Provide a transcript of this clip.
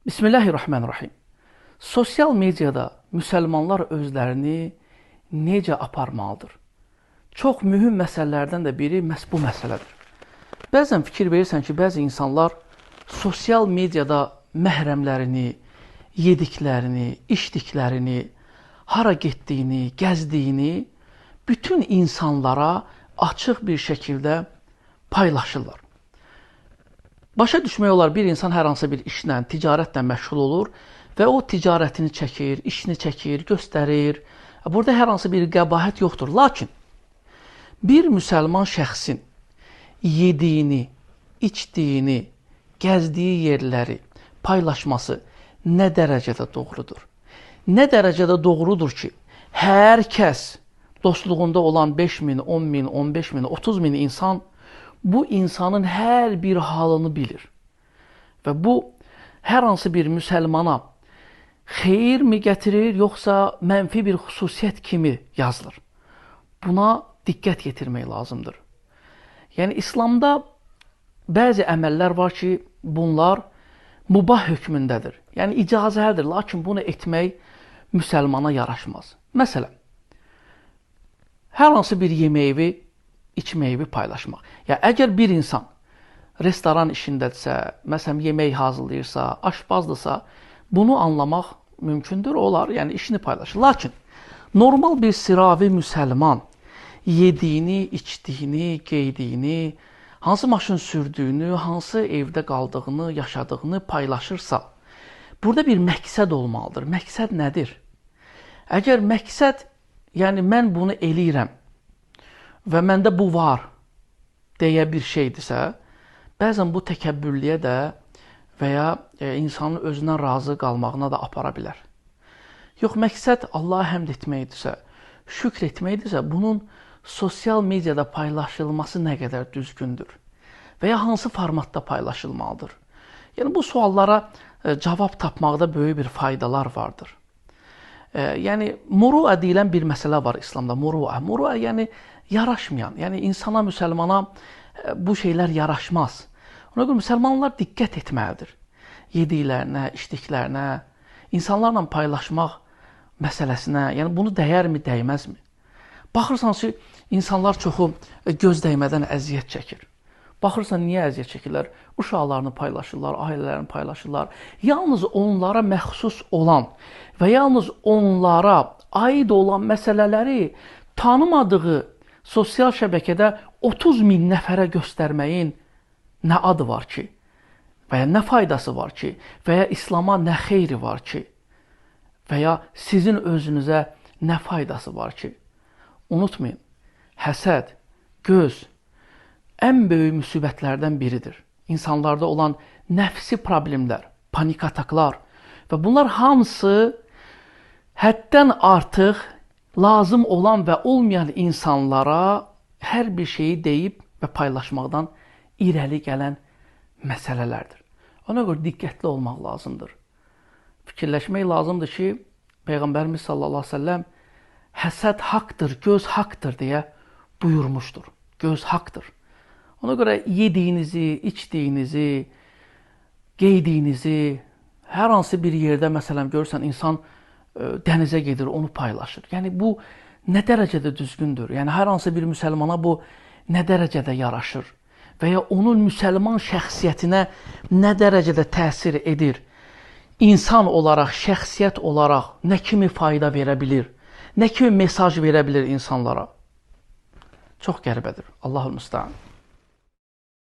Bismillahirrahmanirrahim. Sosial mediada müsəlmanlar özlərini necə aparmalıdır? Çox mühüm məsələlərdən də biri məhz bu məsələdir. Bəzən fikir verirsən ki, bəzi insanlar sosial mediada məhrəmlərini, yediklərini, içdiklərini, hara getdiyini, gəzdiyini bütün insanlara açıq bir şəkildə paylaşırlar. Başa düşmək olar, bir insan hər hansı bir işlə, ticarətlə məşğul olur və o ticarətini çəkir, işini çəkir, göstərir. Burada hər hansı bir qəbahət yoxdur. Lakin bir müsəlman şəxsin yediyini, içdiyini, gəzdiyi yerləri paylaşması nə dərəcədə doğrudur? Nə dərəcədə doğrudur ki, hər kəs dostluğunda olan 5 min, 10 min, 15 min, 30 min insan bu insanın hər bir halını bilir. Və bu, hər hansı bir müsəlmana xeyir mi gətirir, yoxsa mənfi bir xüsusiyyət kimi yazılır? Buna diqqət yetirmək lazımdır. Yəni, İslamda bəzi əməllər var ki, bunlar mubah hökmündədir. Yəni, icazəlidir, lakin bunu etmək müsəlmana yaraşmaz. Məsələn, hər hansı bir yeməyi, içməyi paylaşmaq. Ya, əgər bir insan restoran işindədirsə, məsələn, yemək hazırlayırsa, aşpazdırsa, bunu anlamaq mümkündür, olar, yəni işini paylaşır. Lakin normal bir sıravi müsəlman yediyini, içdiyini, geydiyini, hansı maşın sürdüyünü, hansı evdə qaldığını, yaşadığını paylaşırsa, burada bir məqsəd olmalıdır. Məqsəd nədir? Əgər məqsəd, yəni mən bunu eləyirəm və məndə bu var deyə bir şeydirsə, bəzən bu təkəbbürlüyə də və ya insanın özündən razı qalmağına da apara bilər. Yox, məqsəd Allaha həmd etməkdirsə, şükr etməkdirsə, bunun sosial mediada paylaşılması nə qədər düzgündür və ya hansı formatda paylaşılmalıdır? Yəni, bu suallara cavab tapmaqda böyük bir faydalar vardır. Yəni, murua deyilən bir məsələ var İslamda, murua. Murua, yəni yaraşmayan, yəni insana, müsəlmana bu şeylər yaraşmaz. Ona görə müsəlmanlar diqqət etməlidir. Yediklərinə, içdiklərinə, insanlarla paylaşmaq məsələsinə, yəni bunu dəyərmi, dəyməzmi? Baxırsan ki, insanlar çoxu göz dəymədən əziyyət çəkir. Baxırsan, niyə əziyyət çəkirlər? Uşaqlarını paylaşırlar, ailələrini paylaşırlar. Yalnız onlara məxsus olan və yalnız onlara aid olan məsələləri tanımadığı sosial şəbəkədə 30 min nəfərə göstərməyin nə adı var ki, və ya nə faydası var ki, və ya İslama nə xeyri var ki, və ya sizin özünüzə nə faydası var ki? Unutmayın, həsəd, göz ən böyük müsibətlərdən biridir. İnsanlarda olan nəfsi problemlər, panik ataklar və bunlar hamısı həddən artıq lazım olan və olmayan insanlara hər bir şeyi deyib və paylaşmaqdan irəli gələn məsələlərdir. Ona görə diqqətli olmaq lazımdır. Fikirləşmək lazımdır ki, Peyğəmbərimiz sallallahu aleyhi ve sellem həsəd haqdır, göz haqdır deyə buyurmuşdur. Göz haqdır. Ona görə yediyinizi, içdiyinizi, geydiyinizi, hər hansı bir yerdə, məsələn, görürsən, insan dənizə gedir, onu paylaşır. Yəni, bu nə dərəcədə düzgündür? Yəni, hər hansı bir müsəlmana bu nə dərəcədə yaraşır? Və ya onun müsəlman şəxsiyyətinə nə dərəcədə təsir edir? İnsan olaraq, şəxsiyyət olaraq nə kimi fayda verə bilir? Nə kimi mesaj verə bilir insanlara? Çox qəribədir. Allahul müstəan.